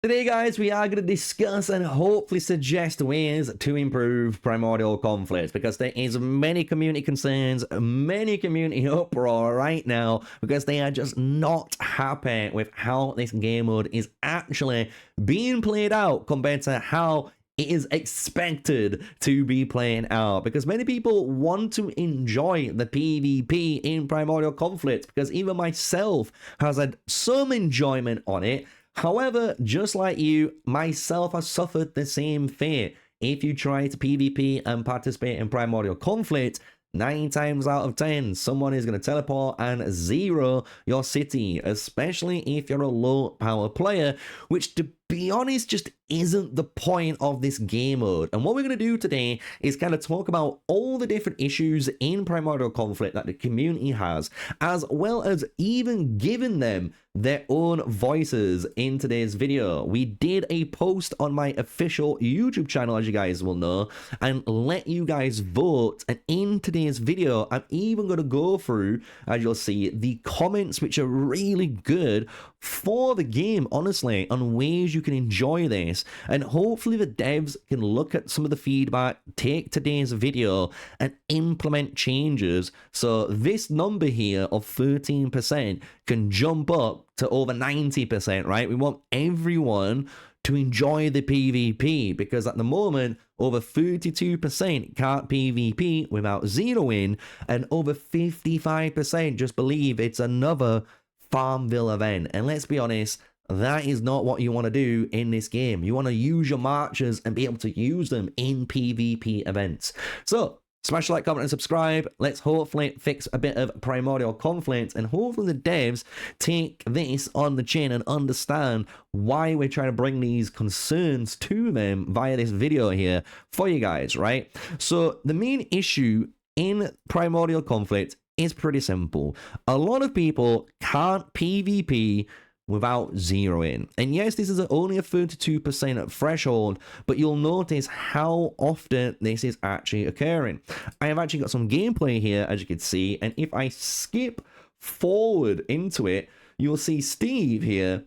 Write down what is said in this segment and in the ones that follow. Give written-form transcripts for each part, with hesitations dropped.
Today, guys, we are going to discuss and hopefully suggest ways to improve primordial conflicts because there is many community concerns, many community uproar right now because they are just not happy with how this game mode is actually being played out compared to how it is expected to be playing out, because many people want to enjoy the PvP in primordial conflicts, because even myself has had some enjoyment on it. However, just like you, myself has suffered the same fate. If you try to PvP and participate in primordial conflict, 9 times out of 10, someone is going to teleport and zero your city, especially if you're a low power player, which, to be honest, just isn't the point of this game mode. And what we're going to do today is kind of talk about all the different issues in primordial conflict that the community has, as well as even giving them their own voices in today's video. We did a post on my official YouTube channel, as you guys will know, and let you guys vote. And in today's video, I'm even going to go through, as you'll see, the comments which are really good for the game, honestly, on ways you can enjoy this. And hopefully the devs can look at some of the feedback, take today's video, and implement changes so this number here of 13% can jump up to over 90%, right? We want everyone to enjoy the PvP, because at the moment, over 32% can't PvP without zeroing, and over 55% just believe it's another Farmville event. And let's be honest, that is not what you want to do in this game. You want to use your marchers and be able to use them in PvP events. So smash the like, comment, and subscribe. Let's hopefully fix a bit of primordial conflict, and hopefully the devs take this on the chin and understand why we're trying to bring these concerns to them via this video here for you guys, right? So the main issue in primordial conflict is pretty simple. A lot of people can't PvP without zeroing. And yes, this is only a 32% threshold, but you'll notice how often this is actually occurring. I have actually got some gameplay here, as you can see, and if I skip forward into it, you'll see Steve here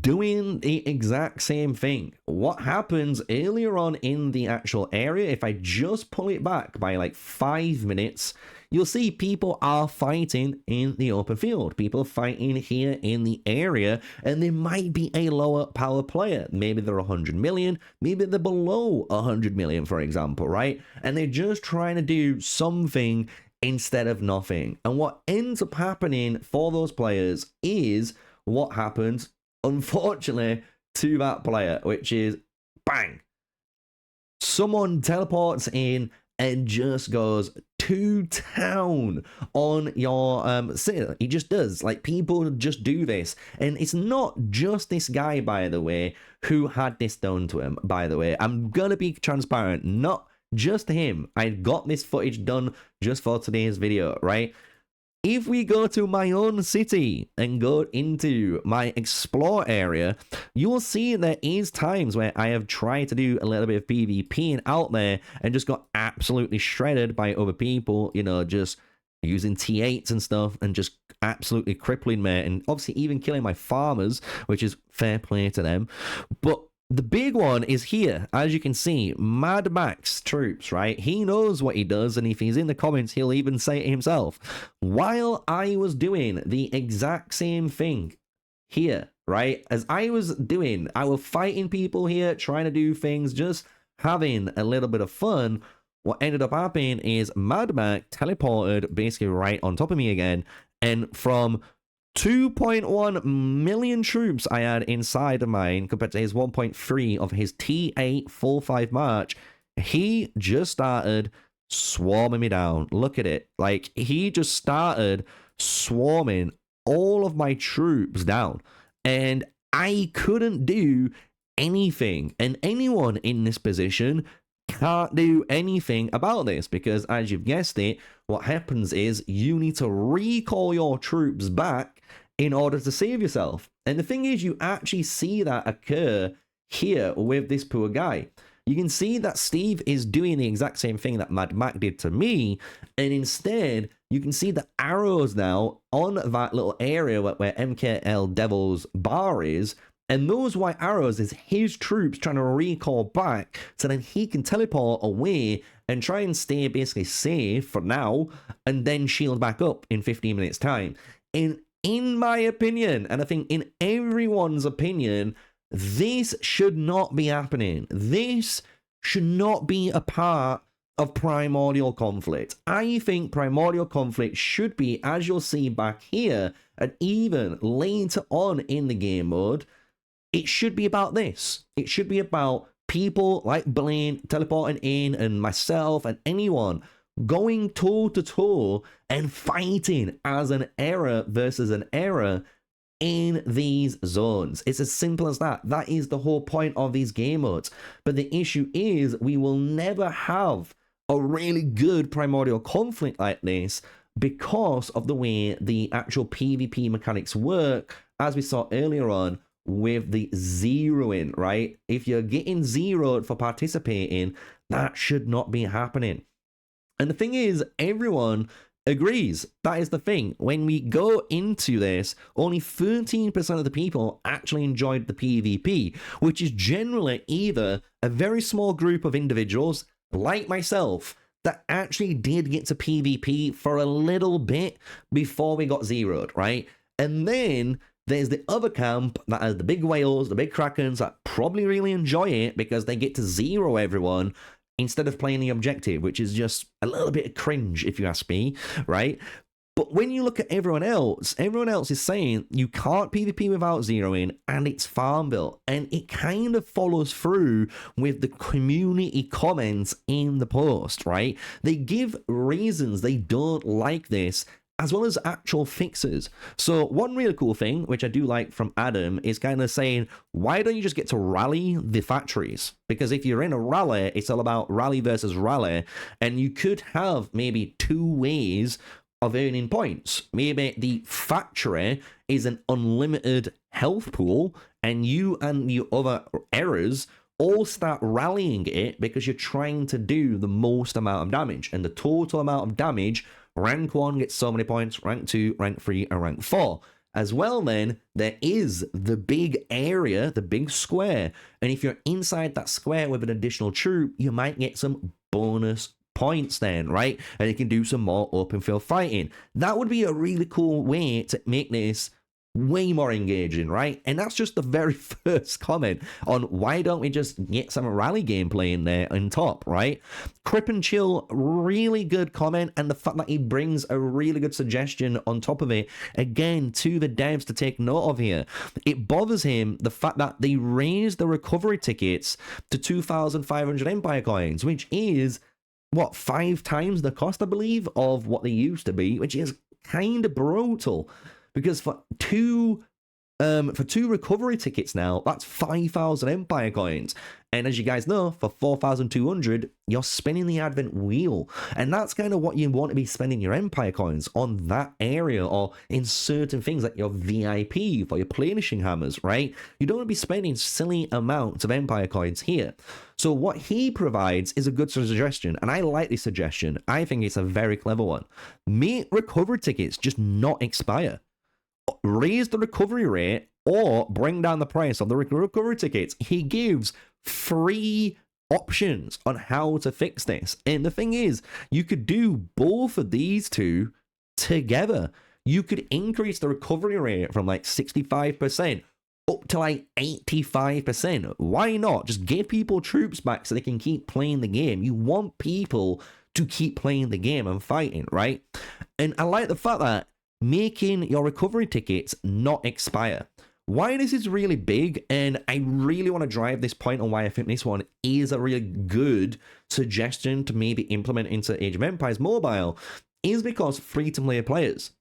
doing the exact same thing. What happens earlier on in the actual area, if I just pull it back by like 5 minutes, you'll see people are fighting in the open field. People are fighting here in the area, and they might be a lower power player. Maybe they're 100 million, maybe they're below 100 million, for example, right? And they're just trying to do something instead of nothing. And what ends up happening for those players is what happens, unfortunately, to that player, which is bang, someone teleports in and just goes to town on your city. He just does. Like, people just do this. And it's not just this guy, by the way, who had this done to him, by the way. I'm gonna be transparent, not just him. I got this footage done just for today's video, right? If we go to my own city and go into my explore area, you'll see there is times where I have tried to do a little bit of PvPing out there and just got absolutely shredded by other people, you know, just using T8s and stuff and just absolutely crippling me, and obviously even killing my farmers, which is fair play to them. But the big one is here, as you can see, Mad Max troops, right? He knows what he does, and if he's in the comments, he'll even say it himself. While I was doing the exact same thing here, right? As I was doing, I was fighting people here, trying to do things, just having a little bit of fun. What ended up happening is Mad Max teleported basically right on top of me again, and from 2.1 million troops I had inside of mine compared to his 1.3 of his T8 full 5 march, he just started swarming me down. Look at it. Like, he just started swarming all of my troops down, and I couldn't do anything. And anyone in this position can't do anything about this, because as you've guessed it, what happens is you need to recall your troops back in order to save yourself. And the thing is, you actually see that occur here with this poor guy. You can see that Steve is doing the exact same thing that Mad Mac did to me, and instead you can see the arrows now on that little area where MKL Devil's bar is, And those white arrows is his troops trying to recall back so then he can teleport away and try and stay basically safe for now and then shield back up in 15 minutes time. And in my opinion, and I think in everyone's opinion, this should not be happening. This should not be a part of Primordial Conflict. I think Primordial Conflict should be, as you'll see back here, and even later on in the game mode, it should be about this. It should be about people like Blaine teleporting in and myself and anyone going toe-to-toe and fighting as an error versus an error in these zones. It's as simple as that. That is the whole point of these game modes. But the issue is we will never have a really good Primordial Conflict like this because of the way the actual PvP mechanics work, as we saw earlier on with the zeroing, right? If you're getting zeroed for participating, that should not be happening. And the thing is, everyone agrees. That is the thing. When we go into this, only 13% of the people actually enjoyed the PvP, which is generally either a very small group of individuals, like myself, that actually did get to PvP for a little bit before we got zeroed, right? And then there's the other camp that has the big whales, the big krakens that probably really enjoy it because they get to zero everyone instead of playing the objective, which is just a little bit of cringe, if you ask me, right? But when you look at everyone else is saying you can't PvP without zeroing, and it's Farmville. And it kind of follows through with the community comments in the post, right? They give reasons they don't like this, as well as actual fixes. So one really cool thing, which I do like from Adam, is kind of saying, why don't you just get to rally the factories? Because if you're in a rally, it's all about rally versus rally, and you could have maybe two ways of earning points. Maybe the factory is an unlimited health pool, and you and the other errors all start rallying it because you're trying to do the most amount of damage, and the total amount of damage, rank 1 gets so many points, rank 2, rank 3, and rank 4. As well, then, there is the big area, the big square, and if you're inside that square with an additional troop, you might get some bonus points then, right? And you can do some more open field fighting. That would be a really cool way to make this way more engaging, right? And that's just the very first comment on why don't we just get some rally gameplay in there on top, right? Crip and Chill, really good comment, and the fact that he brings a really good suggestion on top of it, again, to the devs to take note of here. It bothers him, the fact that they raised the recovery tickets to 2,500 Empire coins, which is, what, 5 times the cost, I believe, of what they used to be, which is kind of brutal. Because for two recovery tickets now, that's 5,000 Empire coins. And as you guys know, for 4,200, you're spinning the Advent wheel. And that's kind of what you want to be spending your Empire coins on, that area, or in certain things like your VIP for your planishing hammers, right? You don't want to be spending silly amounts of Empire coins here. So what he provides is a good suggestion, and I like this suggestion. I think it's a very clever one. Make recovery tickets just not expire. Raise the recovery rate or bring down the price of the recovery tickets. He gives 3 options on how to fix this. And the thing is, you could do both of these two together. You could increase the recovery rate from like 65% up to like 85%. Why not? Just give people troops back so they can keep playing the game. You want people to keep playing the game and fighting, right? And I like the fact that making your recovery tickets not expire. Why this is really big, and I really want to drive this point on why I think this one is a really good suggestion to maybe implement into Age of Empires Mobile, is because free-to-play players.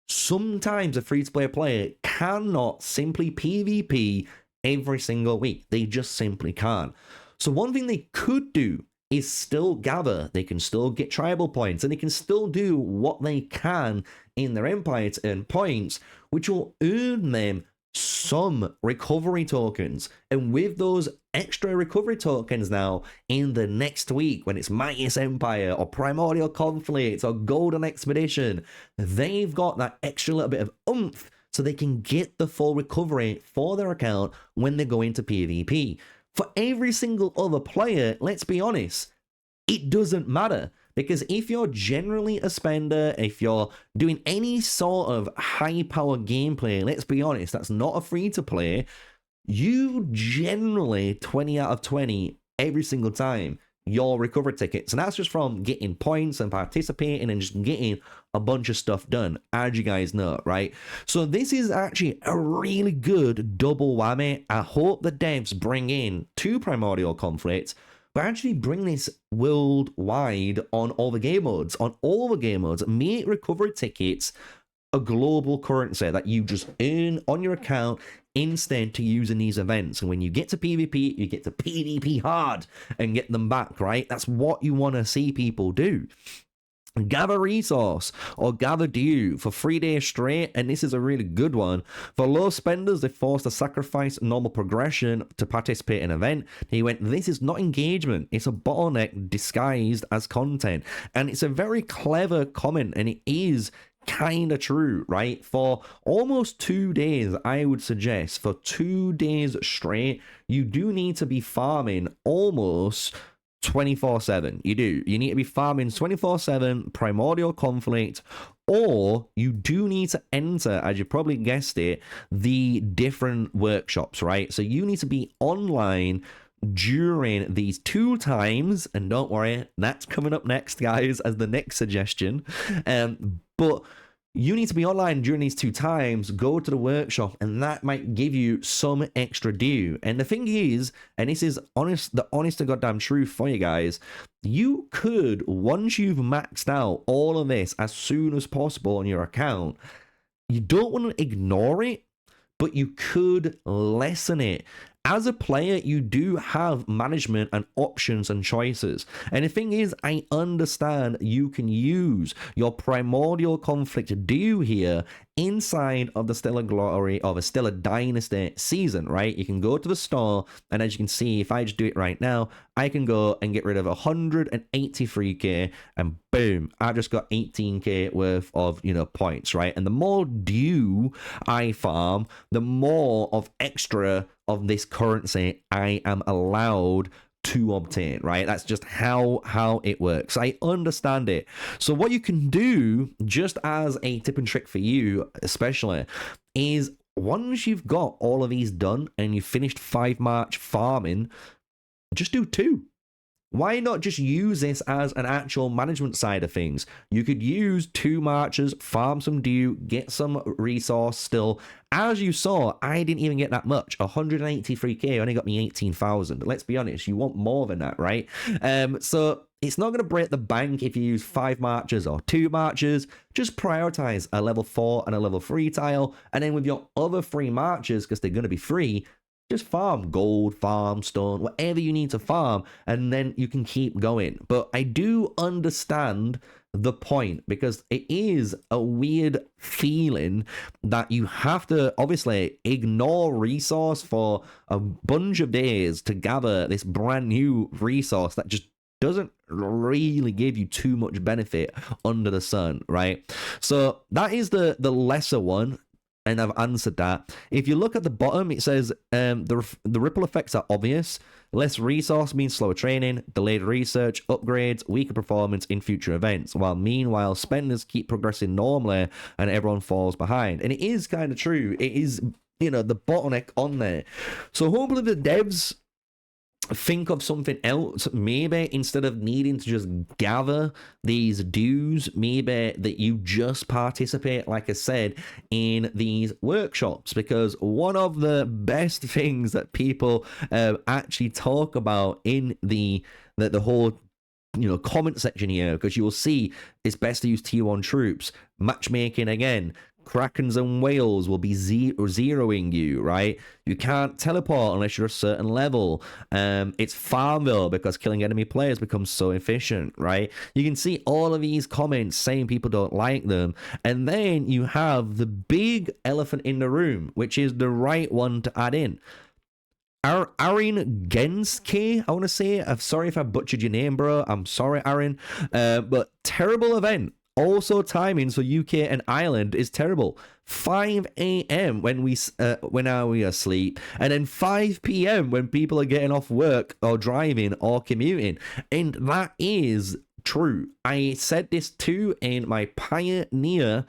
Sometimes a free-to-play player cannot simply PvP every single week. They just simply can't. So one thing they could do is still gather. They can still get tribal points, and they can still do what they can in their empire to earn points, which will earn them some recovery tokens. And with those extra recovery tokens now, in the next week, when it's Mightiest Empire or Primordial Conflict or Golden Expedition, they've got that extra little bit of oomph so they can get the full recovery for their account when they go into PvP. For every single other player, let's be honest, it doesn't matter. Because if you're generally a spender, if you're doing any sort of high-power gameplay, let's be honest, that's not a free-to-play, you generally 20 out of 20 every single time your recovery tickets. And that's just from getting points and participating and just getting a bunch of stuff done, as you guys know, right? So this is actually a really good double whammy. I hope the devs bring in 2 Primordial conflicts, but actually bring this worldwide on all the game modes. On all the game modes, make recovery tickets a global currency that you just earn on your account instead to use in these events. And when you get to PvP, you get to PvP hard and get them back, right? That's what you want to see people do. Gather resource or gather due for 3 days straight, and this is a really good one. For low spenders, they forced to sacrifice normal progression to participate in an event. He went, this is not engagement, it's a bottleneck disguised as content. And it's a very clever comment, and it is kind of true, right? For almost 2 days, I would suggest, for 2 days straight, you do need to be farming almost 24/7. You do. You need to be farming 24/7 Primordial conflict, or you do need to enter, as you probably guessed it, the different workshops, right? So you need to be online during these 2 times, and don't worry, that's coming up next, guys, as the next suggestion. But you need to be online during these 2 times, go to the workshop, and that might give you some extra due. And the thing is, and this is the honest to goddamn truth for you guys, you could, once you've maxed out all of this as soon as possible on your account, you don't want to ignore it, but you could lessen it. As a player, you do have management and options and choices. And the thing is, I understand you can use your Primordial conflict due here inside of the Stellar Glory or the Stellar Dynasty season, right? You can go to the store, and as you can see, if I just do it right now, I can go and get rid of 183k, and boom, I've just got 18k worth of, points, right? And the more due I farm, the more of extra of this currency I am allowed to obtain, right? That's just how it works. I understand it. So what you can do, just as a tip and trick for you especially, is once you've got all of these done and you've finished 5 March farming, just do 2. Why not just use this as an actual management side of things? You could use 2 marches, farm some due, get some resource still. As you saw, I didn't even get that much. 183k only got me 18,000. Let's be honest, you want more than that, right? So it's not going to break the bank if you use 5 marches or 2 marches. Just prioritize a level 4 and a level 3 tile. And then with your other 3 marches, because they're going to be free, just farm gold, farm stone, whatever you need to farm, and then you can keep going. But I do understand the point, because it is a weird feeling that you have to obviously ignore resource for a bunch of days to gather this brand new resource that just doesn't really give you too much benefit under the sun, right? So that is the lesser one. And I've answered that. If you look at the bottom, it says the ripple effects are obvious. Less resource means slower training, delayed research, upgrades, weaker performance in future events, while meanwhile spenders keep progressing normally and everyone falls behind. And it is kind of true. It is, the bottleneck on there. So hopefully the devs think of something else, maybe instead of needing to just gather these dues, maybe that you just participate, like I said, in these workshops. Because one of the best things that people actually talk about in the whole comment section here, because you will see it's best to use tier 1 troops, matchmaking again, Krakens and whales will be zeroing you, right? You can't teleport unless you're a certain level. It's Farmville because killing enemy players becomes so efficient, right? You can see all of these comments saying people don't like them. And then you have the big elephant in the room, which is the right one to add in. Aaron Genske, I want to say. I'm sorry if I butchered your name, bro. I'm sorry, Aaron. But terrible event. Also, timings for UK and Ireland is terrible. 5 a.m. when we asleep, and then 5 p.m. when people are getting off work or driving or commuting. And that is true. I said this too in my Pioneer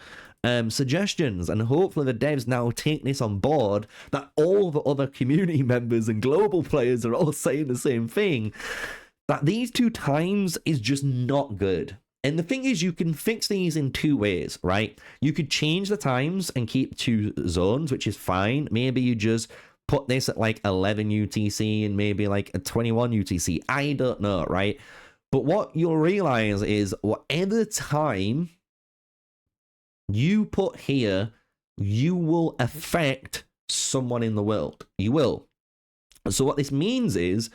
suggestions, and hopefully the devs now take this on board, that all the other community members and global players are all saying the same thing, that these two times is just not good. And the thing is, you can fix these in two ways, right? You could change the times and keep two zones, which is fine. Maybe you just put this at like 11 UTC and maybe like a 21 UTC. I don't know, right? But what you'll realize is whatever time you put here, you will affect someone in the world. You will. So what this means is,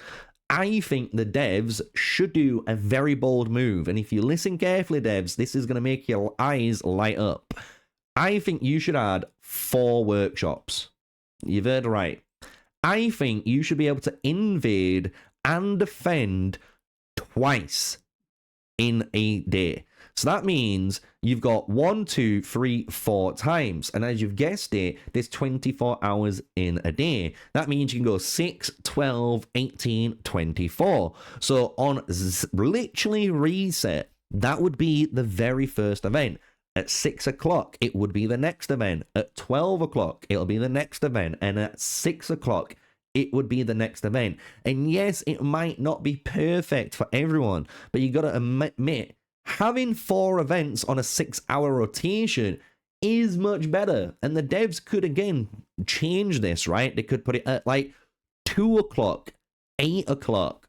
I think the devs should do a very bold move. And if you listen carefully, devs, this is going to make your eyes light up. I think you should add 4 workshops. You've heard right. I think you should be able to invade and defend twice in a day. So that means you've got 1, 2, 3, 4 times. And as you've guessed it, there's 24 hours in a day. That means you can go 6, 12, 18, 24. So on literally reset, that would be the very first event. At 6 o'clock, it would be the next event. At 12 o'clock, it'll be the next event. And at 6 o'clock, it would be the next event. And yes, it might not be perfect for everyone, but you got to admit, having 4 events on a 6-hour rotation is much better. And the devs could, again, change this, right? They could put it at like 2 o'clock, 8 o'clock.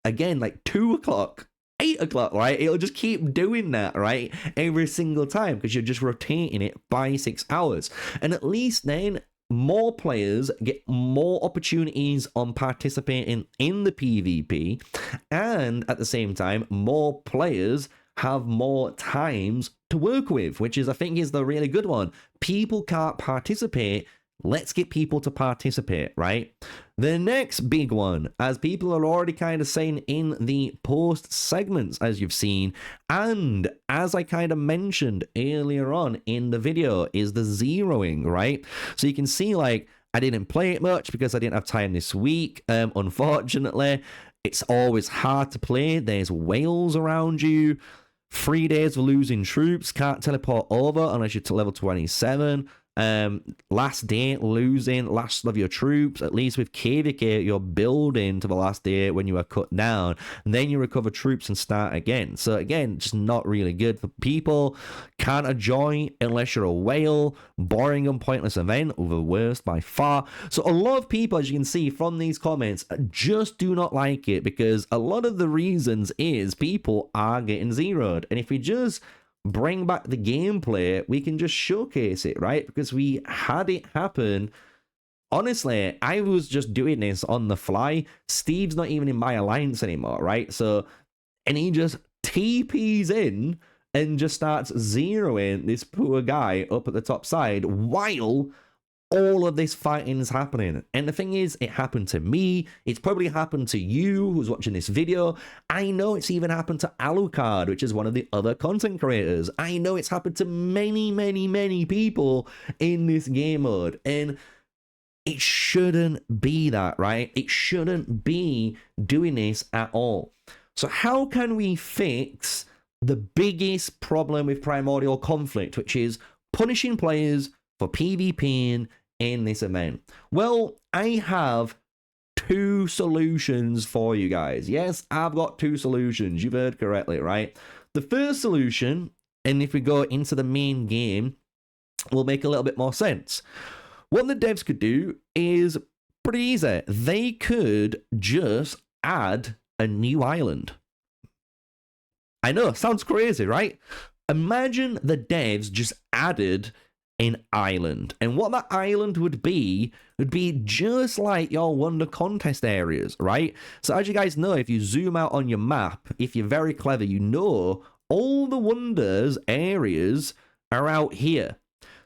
Again, like 2 o'clock, 8 o'clock, right? It'll just keep doing that, right? Every single time, because you're just rotating it by 6 hours. And at least then, more players get more opportunities on participating in the PvP. And at the same time, more players have more times to work with, which is, I think, is the really good one. People can't participate. Let's get people to participate, right? The next big one, as people are already kind of saying in the post segments, as you've seen, and as I kind of mentioned earlier on in the video, is the zeroing, right? So you can see, like, I didn't play it much because I didn't have time this week, unfortunately. It's always hard to play. There's whales around you. 3 days of losing troops. Can't teleport over unless you're to level 27. Last day losing last of your troops. At least with KVK, you're building to the last day when you are cut down, and then you recover troops and start again. So again, just not really good for people. Can't enjoy unless you're a whale. Boring and pointless event, the worst by far. So a lot of people, as you can see from these comments, just do not like it, because a lot of the reasons is people are getting zeroed. And if we just bring back the gameplay, we can just showcase it, right? Because we had it happen. Honestly, I was just doing this on the fly. Steve's not even in my alliance anymore, right? So, and he just TPs in and just starts zeroing this poor guy up at the top side while all of this fighting is happening. And the thing is, it happened to me. It's probably happened to you who's watching this video. I know it's even happened to Alucard, which is one of the other content creators. I know it's happened to many, many, many people in this game mode. And it shouldn't be that, right? It shouldn't be doing this at all. So how can we fix the biggest problem with Primordial Conflict, which is punishing players for PvPing in this event? Well, I have 2 solutions for you guys. Yes, I've got 2 solutions. You've heard correctly, right? The first solution, and if we go into the main game, will make a little bit more sense. What the devs could do is pretty easy. They could just add a new island. I know, sounds crazy, right? Imagine the devs just added an island, and what that island would be just like your wonder contest areas, right? So as you guys know, if you zoom out on your map, if you're very clever, you know all the wonders areas are out here.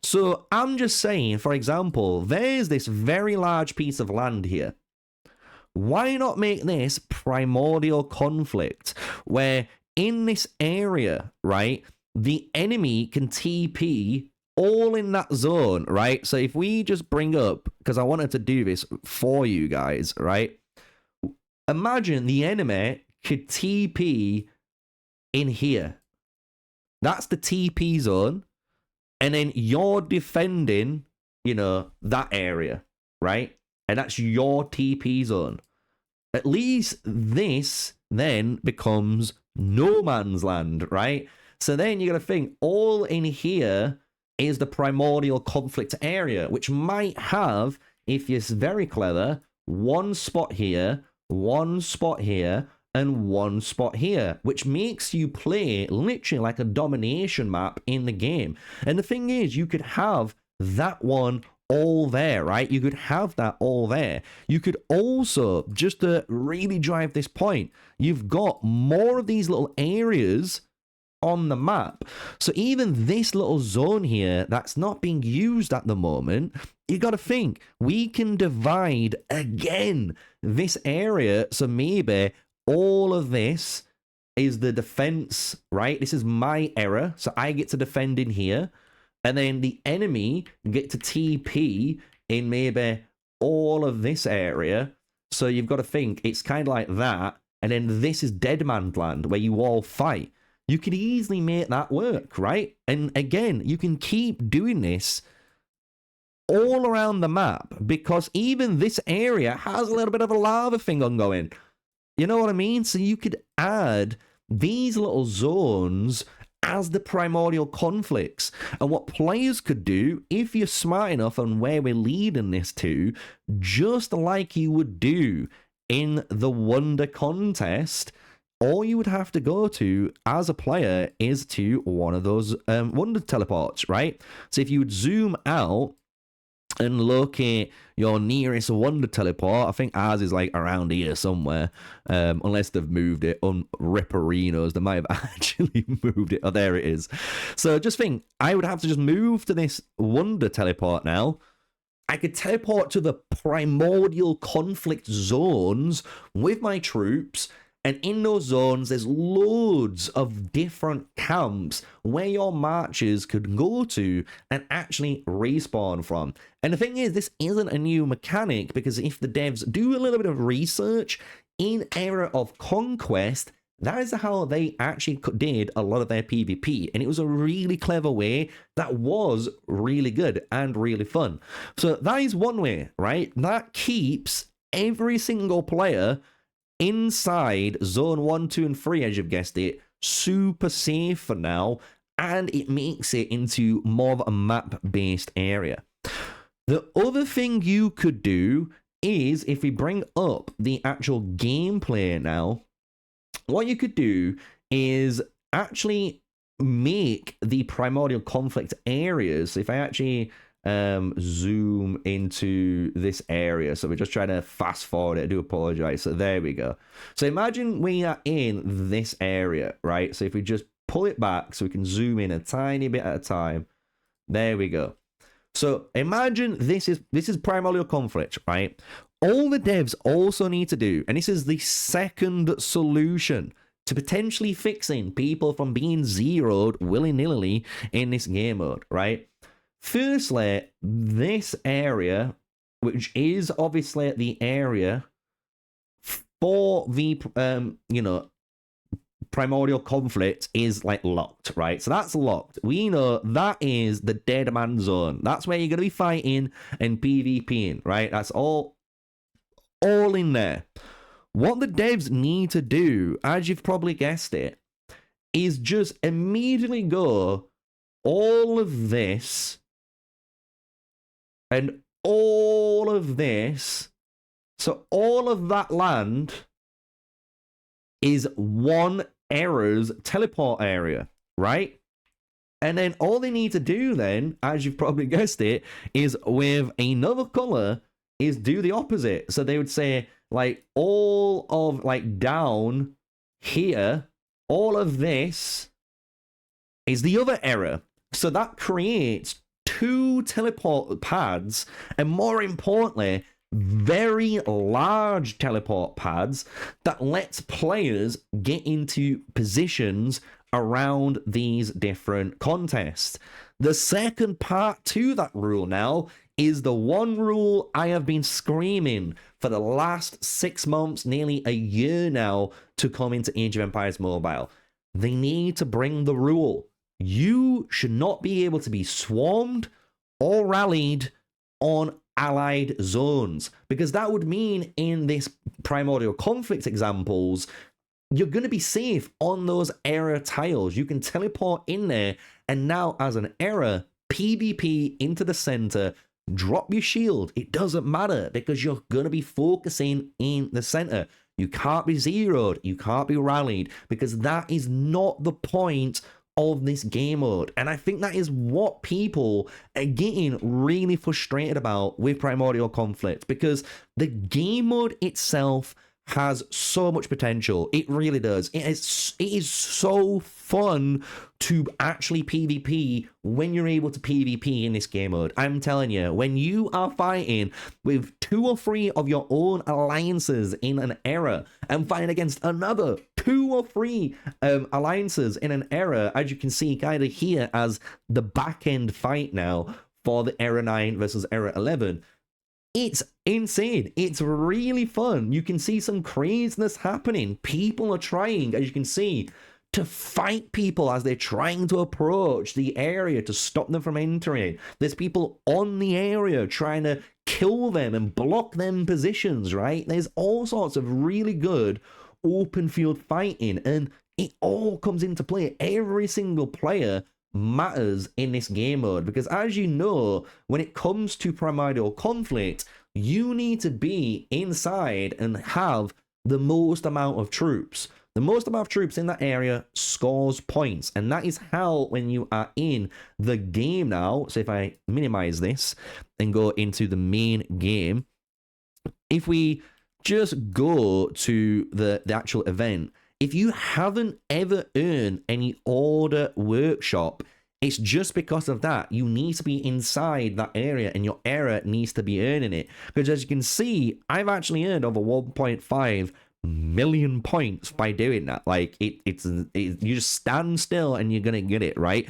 So I'm just saying, for example, there's this very large piece of land here. Why not make this Primordial Conflict, where in this area, right, the enemy can TP all in that zone, right? So if we just bring up, because I wanted to do this for you guys, right? Imagine the enemy could TP in here. That's the TP zone. And then you're defending, you know, that area, right? And that's your TP zone. At least this then becomes no man's land, right? So then you got to think, all in here is the primordial conflict area, which might have, if you're very clever, one spot here, one spot here, and one spot here, which makes you play literally like a domination map in the game. And the thing is, you could have that one all there, right? You could have that all there. You could also, just to really drive this point, you've got more of these little areas on the map. So even this little zone here that's not being used at the moment, you got to think, we can divide again this area. So maybe all of this is the defense, right? This is my area, so I get to defend in here, and then the enemy get to TP in maybe all of this area. So you've got to think, it's kind of like that, and then this is Dead Man's Land, where you all fight. You could easily make that work, right? And again, you can keep doing this all around the map, because even this area has a little bit of a lava thing ongoing. You know what I mean? So you could add these little zones as the primordial conflicts. And what players could do, if you're smart enough on where we're leading this to, just like you would do in the Wonder Contest, all you would have to go to as a player is to one of those Wonder teleports, right? So if you would zoom out and locate your nearest Wonder teleport, I think ours is like around here somewhere, unless they've moved it on Ripperinos. They might have actually moved it. Oh, there it is. So just think, I would have to just move to this Wonder teleport now. I could teleport to the primordial conflict zones with my troops, and in those zones, there's loads of different camps where your marchers could go to and actually respawn from. And the thing is, this isn't a new mechanic, because if the devs do a little bit of research in Era of Conquest, that is how they actually did a lot of their PvP. And it was a really clever way that was really good and really fun. So that is one way, right? That keeps every single player inside zone 1, 2, and 3, as you've guessed it, super safe for now, and it makes it into more of a map-based area. The other thing you could do is, if we bring up the actual gameplay now, what you could do is actually make the primordial conflict areas. So if I actually zoom into this area, so we're just trying to fast forward it. I do apologize. So there we go. So imagine we are in this area, right? So if we just pull it back so we can zoom in a tiny bit at a time, there we go. So imagine this is primordial conflict, right? All the devs also need to do, and this is the second solution to potentially fixing people from being zeroed willy-nilly in this game mode, right? Firstly, this area, which is obviously the area for the, primordial conflict, is like locked, right? So that's locked. We know that is the dead man zone. That's where you're going to be fighting and PvPing, right? That's all in there. What the devs need to do, as you've probably guessed it, is just immediately go all of this and all of this. So all of that land is one era's teleport area, right? And then all they need to do then, as you've probably guessed it, is with another color, is do the opposite. So they would say, like, all of, like, down here, all of this is the other era. So that creates two teleport pads, and more importantly, very large teleport pads that lets players get into positions around these different contests. The second part to that rule now is the one rule I have been screaming for the last 6 months, nearly a year now, to come into Age of Empires Mobile. They need to bring the rule. You should not be able to be swarmed or rallied on allied zones, because that would mean in this Primordial Conflict examples, you're going to be safe on those era tiles. You can teleport in there, and now as an era, PvP into the center, drop your shield. It doesn't matter, because you're going to be focusing in the center. You can't be zeroed. You can't be rallied, because that is not the point of this game mode. And I think that is what people are getting really frustrated about with Primordial Conflict, because the game mode itself has so much potential. It really does. It is so fun to actually PvP when you're able to PvP in this game mode. I'm telling you, when you are fighting with 2 or 3 of your own alliances in an era and fighting against another 2 or 3 alliances in an era, as you can see kind of here as the back end fight now for the era 9 versus era 11, it's insane. It's really fun. You can see some craziness happening. People are trying, as you can see, to fight people as they're trying to approach the area to stop them from entering. There's people on the area trying to kill them and block them positions, right? There's all sorts of really good open field fighting, and it all comes into play. Every single player matters in this game mode, because as you know, when it comes to Primordial Conflict, you need to be inside and have the most amount of troops. The most amount of troops in that area scores points, and that is how, when you are in the game now, so if I minimize this and go into the main game, if we just go to the actual event, if you haven't ever earned any order workshop, it's just because of that. You need to be inside that area, and your era needs to be earning it. Because as you can see, I've actually earned over 1.5 million points by doing that. Like, you just stand still and you're gonna get it, right?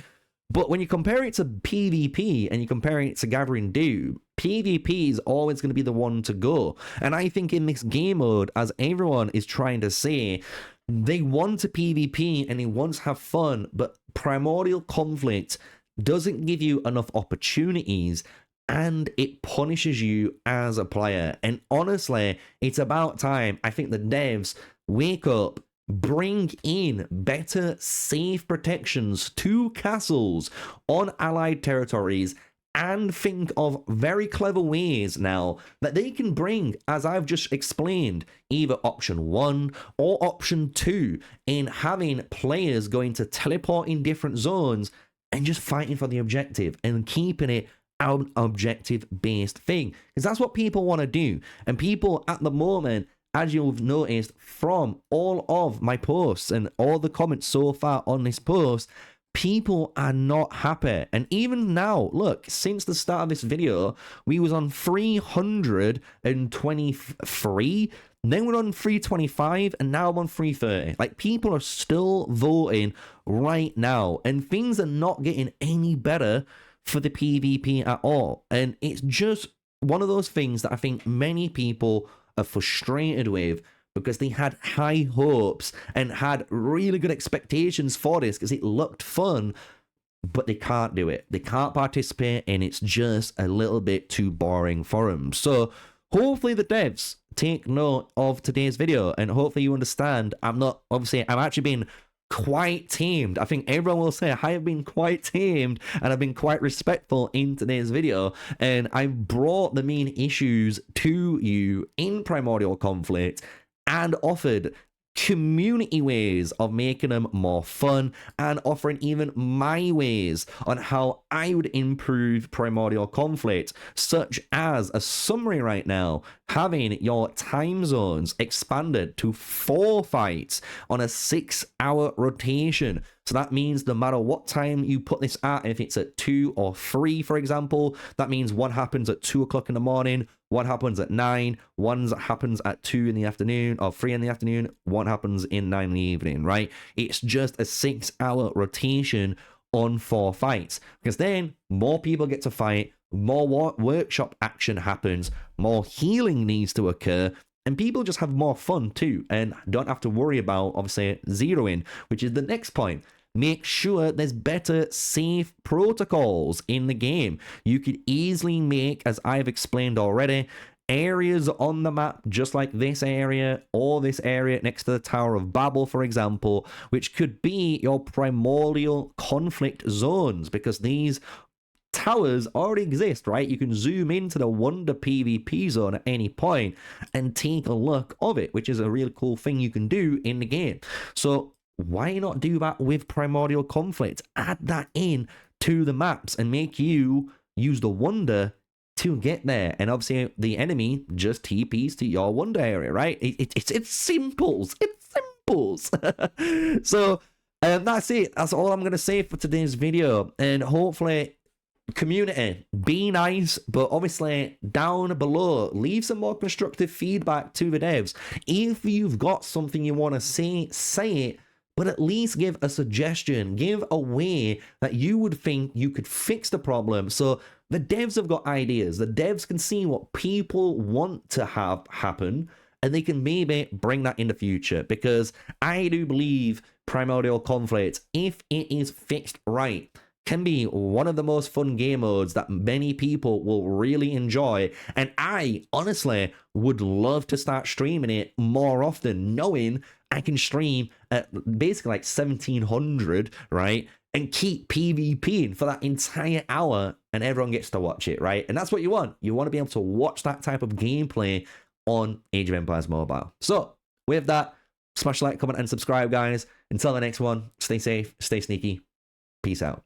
But when you compare it to PvP and you compare it to Gathering Doom, PvP is always going to be the one to go. And I think in this game mode, as everyone is trying to say, they want to PvP and they want to have fun, but Primordial Conflict doesn't give you enough opportunities, and it punishes you as a player. And honestly, it's about time. I think the devs wake up, bring in better safe protections to castles on allied territories, and think of very clever ways now that they can bring, as I've just explained, either option 1 or option 2 in having players going to teleport in different zones and just fighting for the objective and keeping it an objective-based thing. Because that's what people want to do. And people at the moment, as you've noticed from all of my posts and all the comments so far on this post, people are not happy. And even now, look, since the start of this video, we was on 323, then we're on 325, and now I'm on 330. Like, people are still voting right now, and things are not getting any better for the PvP at all. And it's just one of those things that I think many people are frustrated with, because they had high hopes and had really good expectations for this because it looked fun, but they can't do it. They can't participate, and it's just a little bit too boring for them. So hopefully the devs take note of today's video, and hopefully you understand I'm actually being quite tamed. I think everyone will say I have been quite tamed, and I've been quite respectful in today's video, and I've brought the main issues to you in Primordial Conflict and offered community ways of making them more fun, and offering even my ways on how I would improve Primordial Conflict, such as a summary right now, having your time zones expanded to 4 fights on a 6-hour rotation. So that means no matter what time you put this at, if it's at 2 or 3, for example, that means one happens at 2 o'clock in the morning, One happens at 9, one happens at 2 in the afternoon, or 3 in the afternoon, one happens in 9 in the evening, right? It's just a 6-hour rotation on 4 fights, because then more people get to fight, more workshop action happens, more healing needs to occur, and people just have more fun too, and don't have to worry about, obviously, zeroing, which is the next point. Make sure there's better safe protocols in the game. You could easily make, as I've explained already, areas on the map just like this area or this area next to the Tower of Babel, for example, which could be your primordial conflict zones, because these towers already exist, right? You can zoom into the Wonder PvP zone at any point and take a look of it, which is a really cool thing you can do in the game. So why not do that with Primordial Conflict? Add that in to the maps and make you use the Wonder to get there. And obviously the enemy just TPs to your Wonder area, right? It's simples. It's simples. So that's it. That's all I'm going to say for today's video. And hopefully, community, be nice, but obviously down below, leave some more constructive feedback to the devs. If you've got something you want to say it, but at least give a suggestion, give a way that you would think you could fix the problem. So the devs have got ideas. The devs can see what people want to have happen, and they can maybe bring that in the future, because I do believe Primordial Conflict, if it is fixed right, can be one of the most fun game modes that many people will really enjoy. And I honestly would love to start streaming it more often, knowing I can stream at basically like 1700, right? And keep PvPing for that entire hour, and everyone gets to watch it, right? And that's what you want. You want to be able to watch that type of gameplay on Age of Empires Mobile. So with that, smash like, comment, and subscribe, guys. Until the next one, stay safe, stay sneaky. Peace out.